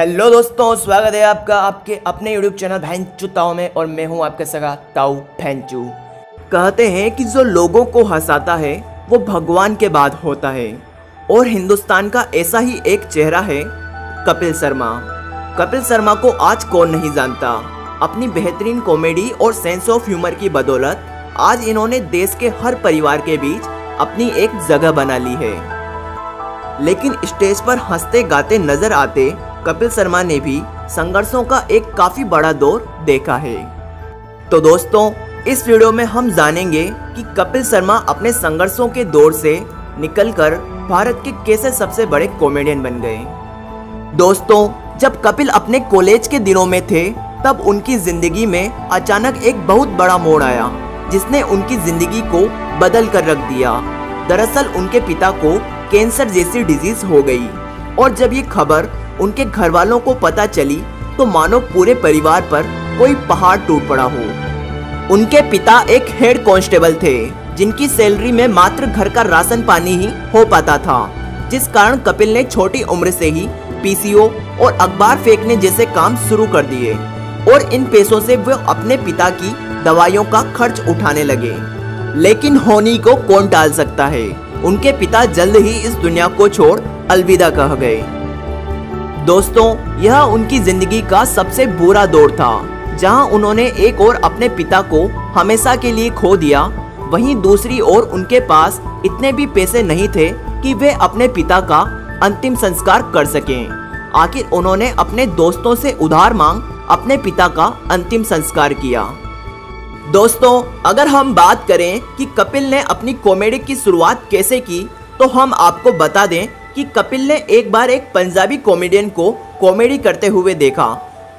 Hello दोस्तों, स्वागत है आपका आपके अपने यूट्यूब चैनल भैंचू ताऊ में। और मैं हूं आपका सगा ताऊ भैंचू। कहते हैं कि जो लोगों को हंसाता है वो भगवान के बाद होता है, और हिंदुस्तान का ऐसा ही एक चेहरा है कपिल शर्मा। कपिल शर्मा को आज कौन नहीं जानता। अपनी बेहतरीन कॉमेडी और सेंस ऑफ ह्यूमर की बदौलत आज इन्होंने देश के हर परिवार के बीच अपनी एक जगह बना ली है। लेकिन स्टेज पर हंसते गाते नजर आते कपिल शर्मा ने भी संघर्षों का एक काफी बड़ा दौर देखा है। तो दोस्तों, इस वीडियो में हम जानेंगे कि कपिल शर्मा अपने संघर्षों के दौर से निकलकर भारत के कैसे सबसे बड़े कॉमेडियन बन गए। दोस्तों, जब कपिल अपने कॉलेज के दिनों में थे तब उनकी जिंदगी में अचानक एक बहुत बड़ा मोड़ आया जिसने उनकी जिंदगी को बदल कर रख दिया। दरअसल उनके पिता को कैंसर जैसी डिजीज हो गई, और जब ये खबर उनके घर वालों को पता चली तो मानो पूरे परिवार पर कोई पहाड़ टूट पड़ा हो। उनके पिता एक हेड कांस्टेबल थे जिनकी सैलरी में मात्र घर का राशन पानी ही हो पाता था, जिस कारण कपिल ने छोटी उम्र से ही पीसीओ और अखबार फेंकने जैसे काम शुरू कर दिए, और इन पैसों से वो अपने पिता की दवाइयों का खर्च उठाने लगे। लेकिन होनी को कौन टाल सकता है, उनके पिता जल्द ही इस दुनिया को छोड़ अलविदा कह गए। दोस्तों, यह उनकी जिंदगी का सबसे बुरा दौर था, जहां उन्होंने एक ओर अपने पिता को हमेशा के लिए खो दिया, वहीं दूसरी ओर उनके पास इतने भी पैसे नहीं थे कि वे अपने पिता का अंतिम संस्कार कर सकें। आखिर उन्होंने अपने दोस्तों से उधार मांग अपने पिता का अंतिम संस्कार किया। दोस्तों, अगर हम बात करें कि कपिल ने अपनी कॉमेडी की शुरुआत कैसे की, तो हम आपको बता दें कि कपिल ने एक बार एक पंजाबी कॉमेडियन को कॉमेडी करते हुए देखा,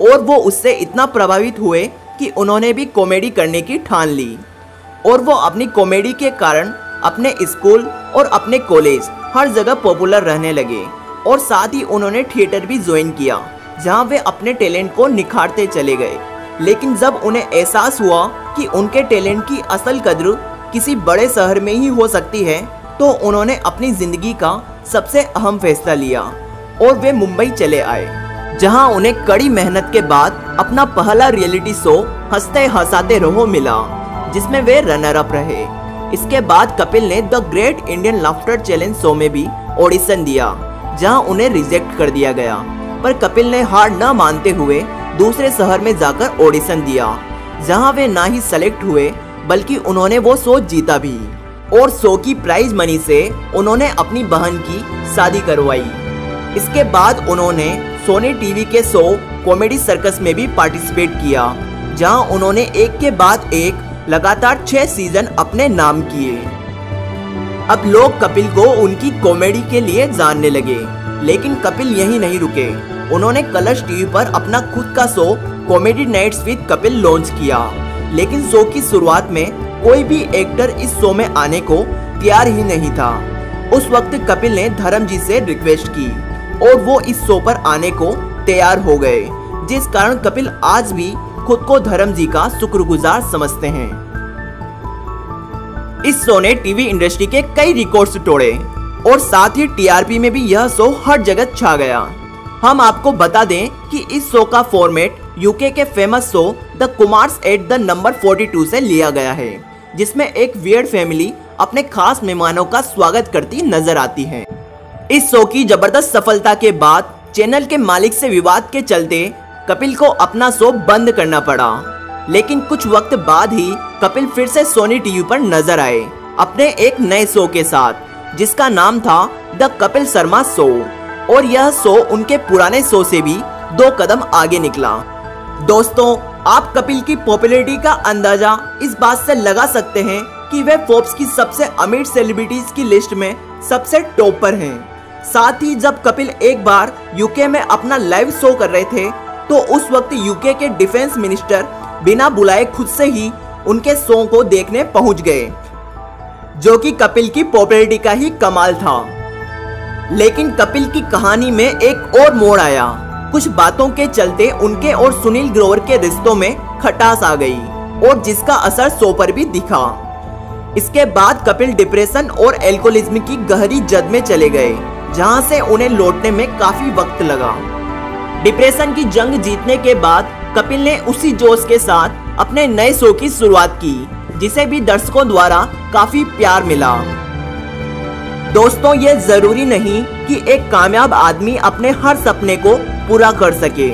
और वो उससे इतना प्रभावित हुए कि उन्होंने भी कॉमेडी करने की ठान ली, और वो अपनी कॉमेडी के कारण अपने स्कूल और अपने कॉलेज हर जगह पॉपुलर रहने लगे। और साथ ही उन्होंने थिएटर भी ज्वाइन किया, जहां वे अपने टैलेंट को निखारते चले गए। लेकिन जब उन्हें एहसास हुआ कि उनके टैलेंट की असल कद्र किसी बड़े शहर में ही हो सकती है, तो उन्होंने अपनी जिंदगी का सबसे अहम फैसला लिया और वे मुंबई चले आए, जहां उन्हें कड़ी मेहनत के बाद अपना पहला रियलिटी शो हंसते हंसाते रहो मिला, जिसमें वे रनर अप रहे। इसके बाद कपिल ने the great Indian laughter challenge show में भी ऑडिशन दिया, जहां उन्हें रिजेक्ट कर दिया गया, पर कपिल ने हार न मानते हुए दूसरे शहर में जाकर ऑडिशन दिया, जहां वे ना ही सेलेक्ट हुए बल्कि उन्होंने वो शो जीता भी, और शो की प्राइज मनी से उन्होंने अपनी बहन की शादी करवाई। इसके बाद उन्होंने सोनी टीवी के शो कॉमेडी सर्कस में भी पार्टिसिपेट किया, जहां उन्होंने एक के बाद एक लगातार 6 सीजन अपने नाम किए। अब लोग कपिल को उनकी कॉमेडी के लिए जानने लगे, लेकिन कपिल यहीं नहीं रुके। उन्होंने कलर्स टीवी पर अपना खुद का show comedy nights with Kapil launch किया, लेकिन शो की शुरुआत में कोई भी एक्टर इस शो में आने को तैयार ही नहीं था। उस वक्त कपिल ने धर्म जी से रिक्वेस्ट की और वो इस शो पर आने को तैयार हो गए, जिस कारण कपिल आज भी खुद को धर्म जी का शुक्रगुजार समझते हैं। इस शो ने टीवी इंडस्ट्री के कई रिकॉर्ड्स तोड़े, और साथ ही टीआरपी में भी यह शो हर जगह छा गया। हम आपको बता दें कि इस शो का फॉर्मेट यूके के famous show the Kumars at the number 42 से लिया गया है, जिसमें एक वियर्ड फैमिली अपने खास मेहमानों का स्वागत करती नजर आती है। इस शो की जबरदस्त सफलता के बाद चैनल के मालिक से विवाद के चलते कपिल को अपना शो बंद करना पड़ा, लेकिन कुछ वक्त बाद ही कपिल फिर से सोनी टीवी पर नजर आए अपने एक नए शो के साथ, जिसका नाम था द कपिल शर्मा शो, और यह शो उनके पुराने शो से भी 2 कदम आगे निकला। दोस्तों, आप कपिल की पॉपुलैरिटी का अंदाजा इस बात से लगा सकते हैं कि वे फोर्ब्स की सबसे अमीर सेलिब्रिटीज की लिस्ट में सबसे टॉप पर हैं। साथ ही जब कपिल एक बार यूके में अपना लाइव शो कर रहे थे, तो उस वक्त यूके के डिफेंस मिनिस्टर बिना बुलाए खुद से ही उनके शो को देखने पहुंच गए, जो कि कपिल की पॉपुलैरिटी का ही कमाल था। लेकिन कपिल की कहानी में एक और मोड़ आया। कुछ बातों के चलते उनके और सुनील ग्रोवर के रिश्तों में खटास आ गई, और जिसका असर शो पर भी दिखा। इसके बाद कपिल डिप्रेशन और एल्कोहलिज्म की गहरी जद में चले गए, जहां से उन्हें लौटने में काफी वक्त लगा। डिप्रेशन की जंग जीतने के बाद कपिल ने उसी जोश के साथ अपने नए शो की शुरुआत की, जिसे भी दर्शकों द्वारा काफी प्यार मिला। दोस्तों, ये जरूरी नहीं कि एक कामयाब आदमी अपने हर सपने को पूरा कर सके,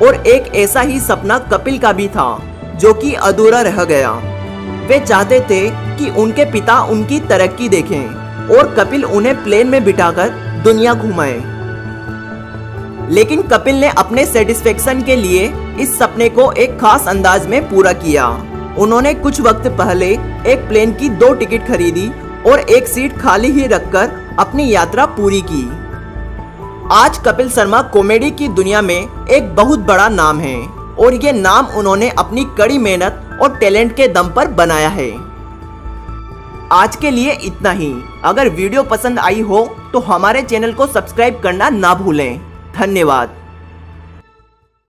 और एक ऐसा ही सपना कपिल का भी था जो कि अधूरा रह गया। वे चाहते थे कि उनके पिता उनकी तरक्की देखें और कपिल उन्हें प्लेन में बिठाकर दुनिया घुमाए, लेकिन कपिल ने अपने सेटिस्फेक्शन के लिए इस सपने को एक खास अंदाज में पूरा किया। उन्होंने कुछ वक्त पहले एक प्लेन की 2 टिकट खरीदी और एक सीट खाली ही रखकर अपनी यात्रा पूरी की। आज कपिल शर्मा कॉमेडी की दुनिया में एक बहुत बड़ा नाम है, और ये नाम उन्होंने अपनी कड़ी मेहनत और टैलेंट के दम पर बनाया है। आज के लिए इतना ही। अगर वीडियो पसंद आई हो तो हमारे चैनल को सब्सक्राइब करना ना भूलें। धन्यवाद।